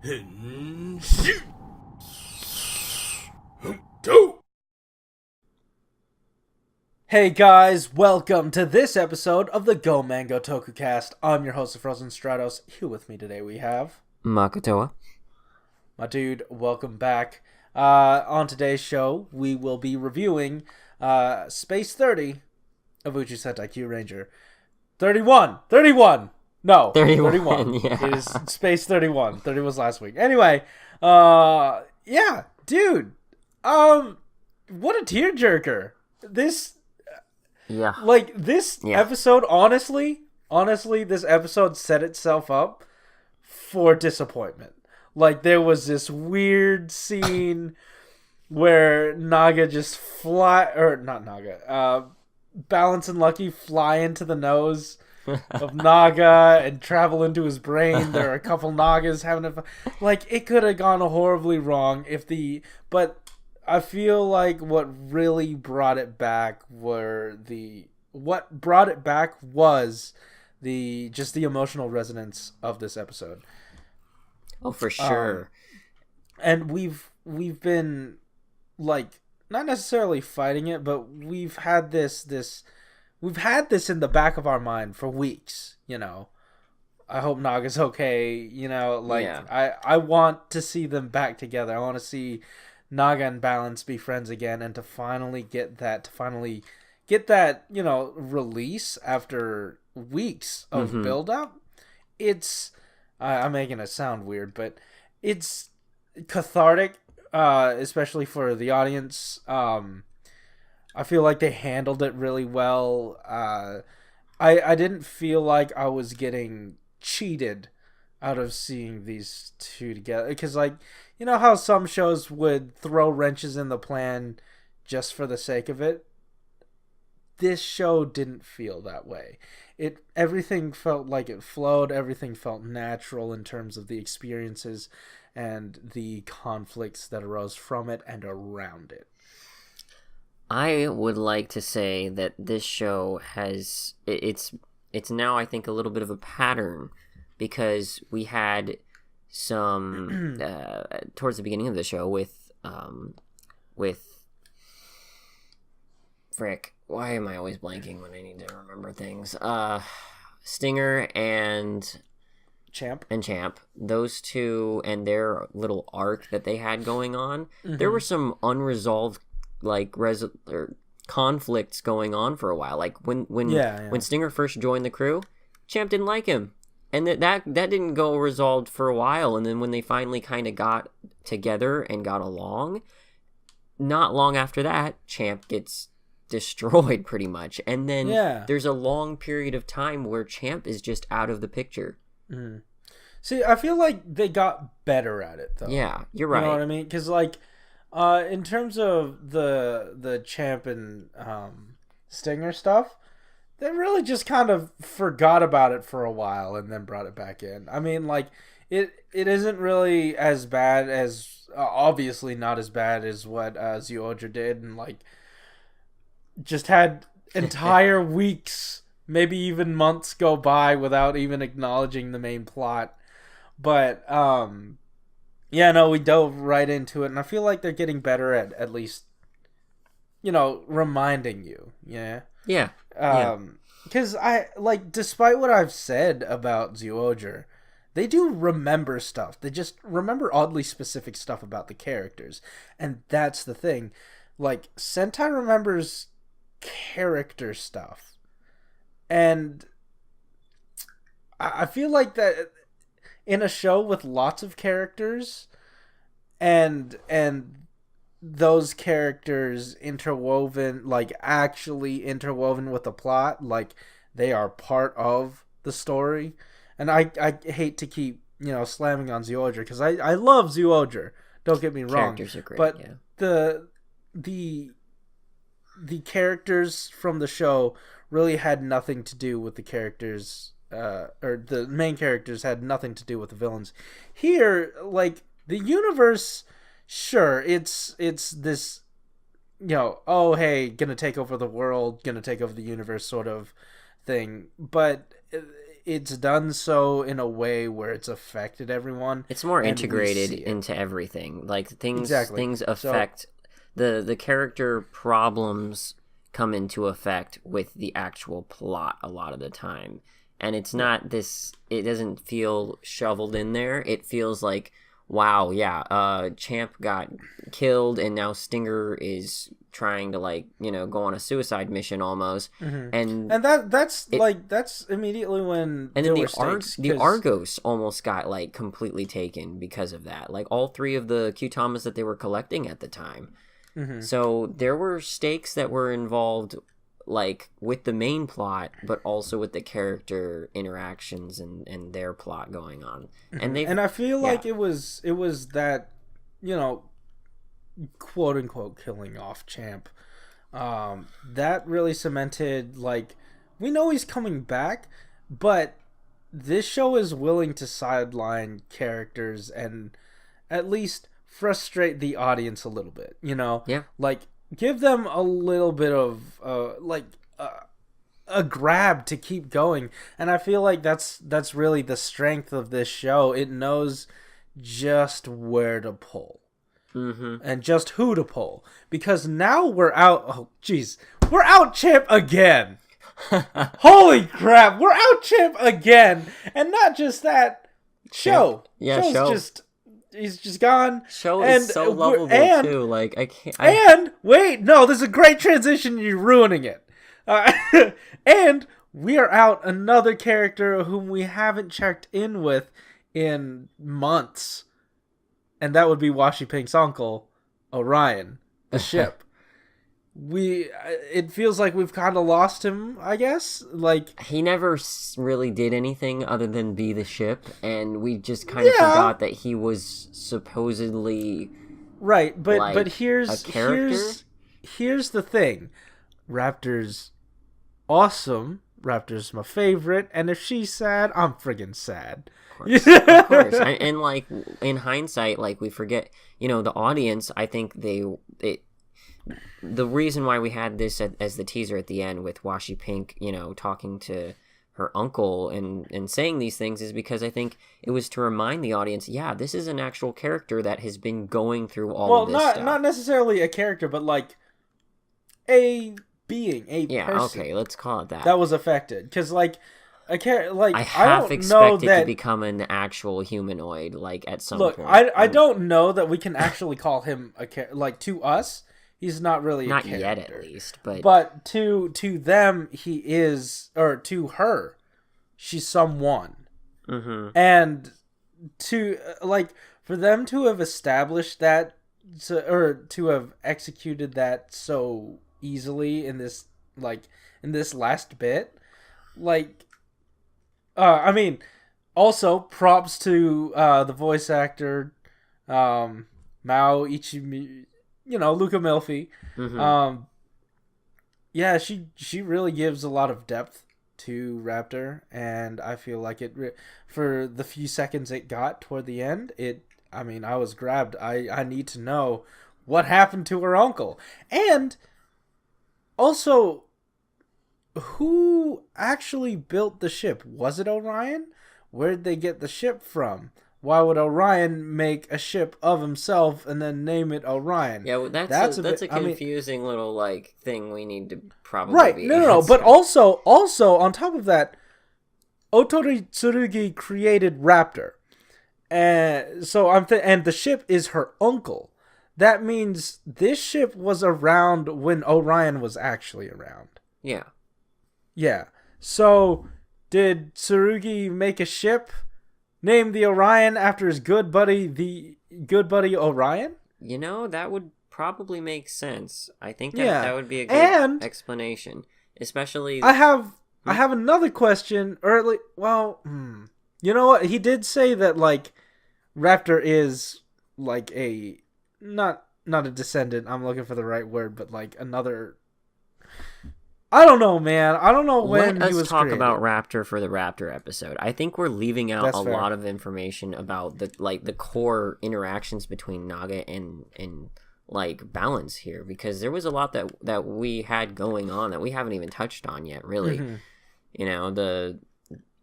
Hey guys, welcome to this episode of the Go Mango Tokukast. I'm your host of Frozen Stratos. Here with me today we have Makotoa. My dude, welcome back. On today's show, we will be reviewing Space 30 of Uchuu Sentai Kyuranger. 31! No, 31. Yeah. It is Space 31. 30 was last week. Anyway, yeah, dude. What a tearjerker. This episode, honestly, this episode set itself up for disappointment. Like, there was this weird scene where Naga just Balance and Lucky fly into the nose of Naga and travel into his brain. There are a couple Nagas having a... Like, it could have gone horribly wrong but I feel like what really brought it back was the emotional resonance of this episode. Oh, for sure. And we've been, like, not necessarily fighting it, but we've had this in the back of our mind for weeks, you know. I hope Naga's okay, you know, like, yeah. I want to see them back together. I want to see Naga and Balance be friends again, and to finally get that, you know, release after weeks of build-up. It's... I'm making it sound weird, but it's cathartic, especially for the audience. I feel like they handled it really well. I didn't feel like I was getting cheated out of seeing these two together. Because, like, you know how some shows would throw wrenches in the plan just for the sake of it? This show didn't feel that way. Everything felt like it flowed. Everything felt natural in terms of the experiences and the conflicts that arose from it and around it. I would like to say that this show has it's now, I think, a little bit of a pattern, because we had some towards the beginning of the show with frick. Why am I always blanking when I need to remember things? Stinger and Champ. Those two and their little arc that they had going on. There were some unresolved, like, conflicts going on for a while. Like when Stinger first joined the crew, Champ didn't like him, and that didn't go resolved for a while. And then when they finally kind of got together and got along, not long after that, Champ gets destroyed pretty much, and then there's a long period of time where Champ is just out of the picture. See, I feel like they got better at it, though. Yeah, you're right. You know what I mean? Because, like, in terms of the Champ and Stinger stuff, they really just kind of forgot about it for a while and then brought it back in. I mean, like, it isn't really as bad as, obviously not as bad as what Zyuohger did, and, like, just had entire weeks, maybe even months go by without even acknowledging the main plot. But, we dove right into it, and I feel like they're getting better at least, you know, reminding you, yeah? Yeah. Because despite what I've said about Zyuohger, they do remember stuff. They just remember oddly specific stuff about the characters, and that's the thing. Like, Sentai remembers character stuff, and I feel like that in a show with lots of characters and those characters interwoven, like actually interwoven with the plot, like they are part of the story. And I hate to keep, you know, slamming on Zyuohger, because I love Zyuohger, don't get me wrong, characters are great, but the characters from the show really had nothing to do with the characters, or the main characters had nothing to do with the villains. Here, like, the universe, sure, it's this, you know, oh, hey, gonna take over the world, gonna take over the universe sort of thing, but it's done so in a way where it's affected everyone. It's more integrated into everything. Like things affect the character problems come into effect with the actual plot a lot of the time. And it's not this, it doesn't feel shoveled in there. It feels like, wow, Champ got killed and now Stinger is trying to, like, you know, go on a suicide mission almost. And that's immediately when and then the Argos almost got, like, completely taken because of that. Like, all 3 of the Qtamas that they were collecting at the time. So there were stakes that were involved, like, with the main plot, but also with the character interactions and their plot going on. And I feel like it was that, you know, quote unquote killing off Champ. That really cemented, like, we know he's coming back, but this show is willing to sideline characters and at least frustrate the audience a little bit, you know? Yeah. Like, give them a little bit of, a grab to keep going. And I feel like that's really the strength of this show. It knows just where to pull. And just who to pull. Because now we're out... We're out Champ again! Holy crap! We're out Champ again! And not just that, Show. He's just gone. Show is so lovable too. Like, I can't. Wait, no, there's a great transition. You're ruining it. And we are out another character whom we haven't checked in with in months, and that would be Washi Pink's uncle, Orion, the ship. It feels like we've kind of lost him, I guess. Like, he never really did anything other than be the ship, and we just kind of forgot that he was supposedly right. But like, but here's the thing: Raptor's awesome. Raptor's my favorite, and if she's sad, I'm friggin' sad. Of course. And like, in hindsight, like, we forget. You know, the audience. I think the reason why we had this as the teaser at the end with Washi Pink, you know, talking to her uncle and saying these things is because I think it was to remind the audience, this is an actual character that has been going through all of this stuff. Well, not necessarily a character, but like a being, a person. Okay, let's call it that. That was affected, because like I half expected to become an actual humanoid, like, at some point. I don't know that we can actually call him a character. Like, to us, he's not really a character. Not yet, at least. But to them, he is, or to her, she's someone. And to, like, for them to have established that, or to have executed that so easily in this last bit, like, I mean, also props to the voice actor, Mao Ichimi, you know, Luca Milfi. She really gives a lot of depth to Raptor, and I feel like for the few seconds it got toward the end, I was grabbed. I need to know what happened to her uncle. And also, who actually built the ship? Was it Orion? Where did they get the ship from? Why would Orion make a ship of himself and then name it Orion? Yeah, well, that's a confusing little, like, thing we need to probably be no. But also on top of that, Otori Tsurugi created Raptor, and so and the ship is her uncle. That means this ship was around when Orion was actually around. Yeah. Yeah. So, did Tsurugi make a ship named the Orion after his good buddy Orion? You know, that would probably make sense. I think that would be a good explanation. Especially... I have another question, or at least, you know what? He did say that, like, Raptor is, like, not a descendant, I'm looking for the right word, but, like, another... I don't know, man. I don't know when he was Let's talk created. About Raptor for the Raptor episode. I think we're leaving out lot of information about the core interactions between Naga and like Balance here, because there was a lot that we had going on that we haven't even touched on yet, really. You know,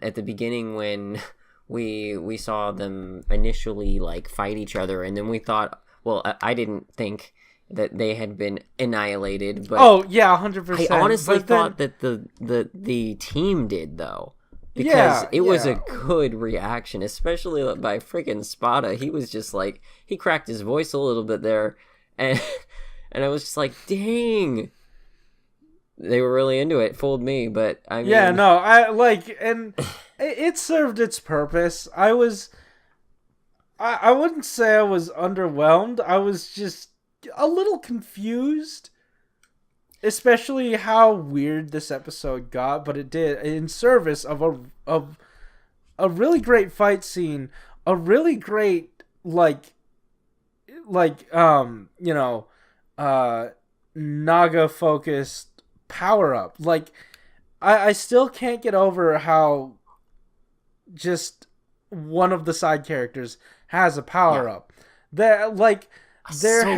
at the beginning when we saw them initially like fight each other, and then we thought, well, I didn't think that they had been annihilated, but 100%. I honestly thought that the team did, though, because it was a good reaction, especially by freaking Spada. He was just like, he cracked his voice a little bit there, and I was just like, dang, they were really into it. Fooled me, but I mean, I like, and it served its purpose. I wouldn't say I was underwhelmed. I was just a little confused, especially how weird this episode got, but it did in service of a really great fight scene, a really great Naga focused power up. Like I still can't get over how just one of the side characters has a power up. There have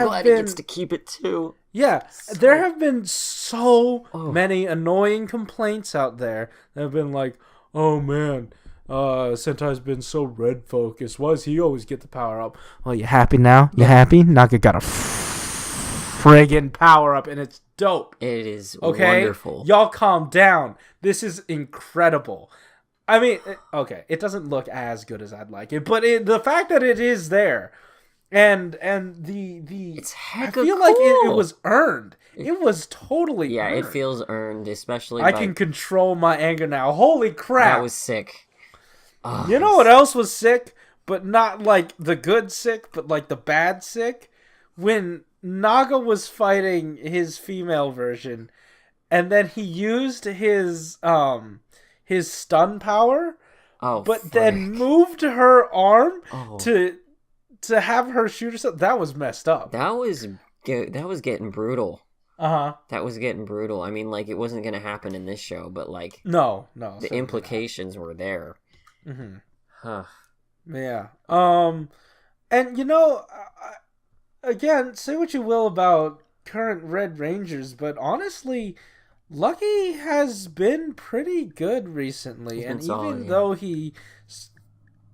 glad been, he gets to keep it too. Yeah, there have been so many annoying complaints out there that have been like, oh man, Sentai's been so red focused. Why does he always get the power up? Well, you happy now? You happy? Naga got a friggin' power up, and it's dope. It is wonderful. Y'all calm down. This is incredible. I mean, it doesn't look as good as I'd like it, but the fact that it is there. And the it's I feel like it was earned. It was totally earned. It feels earned, especially I can control my anger now. Holy crap. That was sick. Oh, you know what else was sick? But not like the good sick, but like the bad sick? When Naga was fighting his female version, and then he used his stun power, then moved her arm to have her shoot herself. That was messed up. That was getting brutal. That was getting brutal. I mean, like, it wasn't going to happen in this show, but like, no, the implications were there. Mm-hmm. Huh. Yeah. And again, say what you will about current Red Rangers, but honestly, Lucky has been pretty good recently, and even though he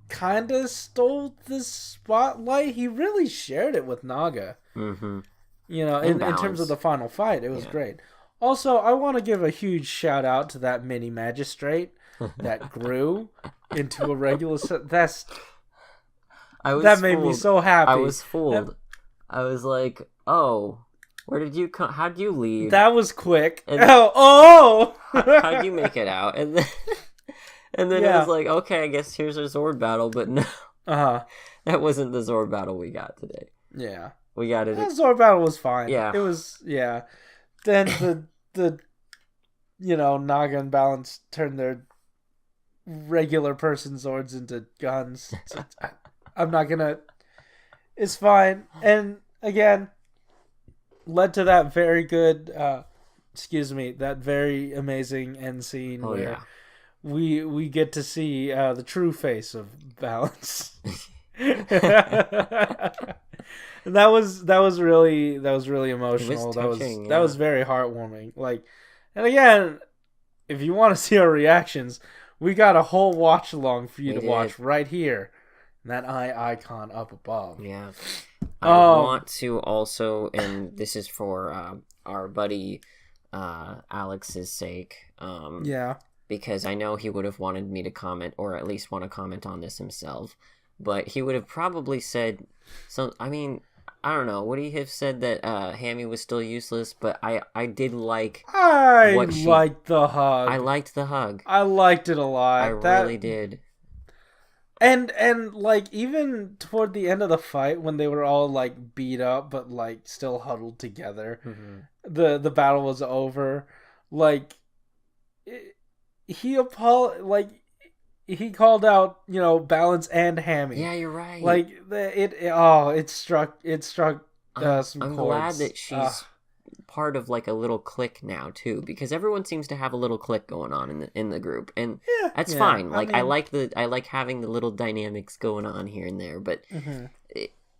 kind of stole the spotlight, he really shared it with Naga. Mm-hmm. In terms of the final fight, it was great. Also, I want to give a huge shout out to that mini magistrate that grew into a regular. That made me so happy. I was fooled. I was like, "Oh, where did you come? How'd you leave?" That was quick. And how'd you make it out? And then it was like, okay, I guess here's our Zord battle, but no, that wasn't the Zord battle we got today. Yeah, we got it. That Zord battle was fine. Yeah, it was. Yeah, then the Naga and Balance turned their regular person Zords into guns. So I'm not gonna. It's fine, and again, led to that very good. That very amazing end scene where we get to see the true face of Balance. And that was really emotional. That was very heartwarming. Like, and again, if you want to see our reactions, we got a whole watch along for you to watch right here. That eye icon up above. Yeah. I want to also, and this is for our buddy Alex's sake. Because I know he would have wanted me to comment, or at least want to comment on this himself. But he would have probably said, I don't know. Would he have said that Hammy was still useless? But I did like I liked the hug. I liked the hug. I liked it a lot. I really did. And like, even toward the end of the fight, when they were all like beat up but like still huddled together, the battle was over. Like, he called out, Balance and Hammy. Yeah, you're right. Like, it struck some chords. I'm glad that she's part of like a little clique now too, because everyone seems to have a little clique going on in the group, and that's fine. Like, I like having the little dynamics going on here and there, but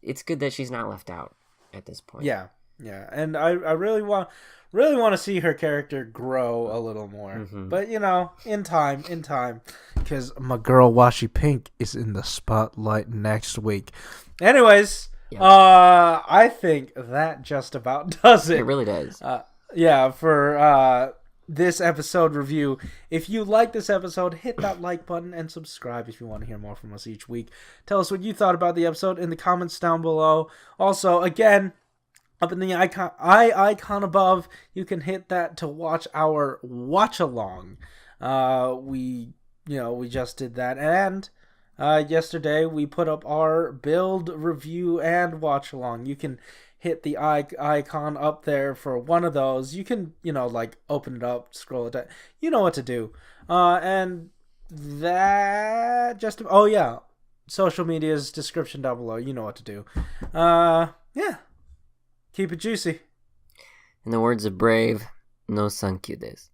it's good that she's not left out at this point. Yeah, Yeah, and I really want to see her character grow a little more. Mm-hmm. But in time, because my girl Washi Pink is in the spotlight next week. Anyways, yep. I think that just about does it. It really does. For this episode review. If you like this episode, hit that like button and subscribe if you want to hear more from us each week. Tell us what you thought about the episode in the comments down below. Also, again, up in the icon above, you can hit that to watch our watch along. We just did that, and yesterday we put up our build review and watch along. You can hit the icon up there for one of those. You can open it up, scroll it down. You know what to do. And that just social media's description down below. You know what to do. Yeah. Keep it juicy. In the words of Brave, no thank you desu.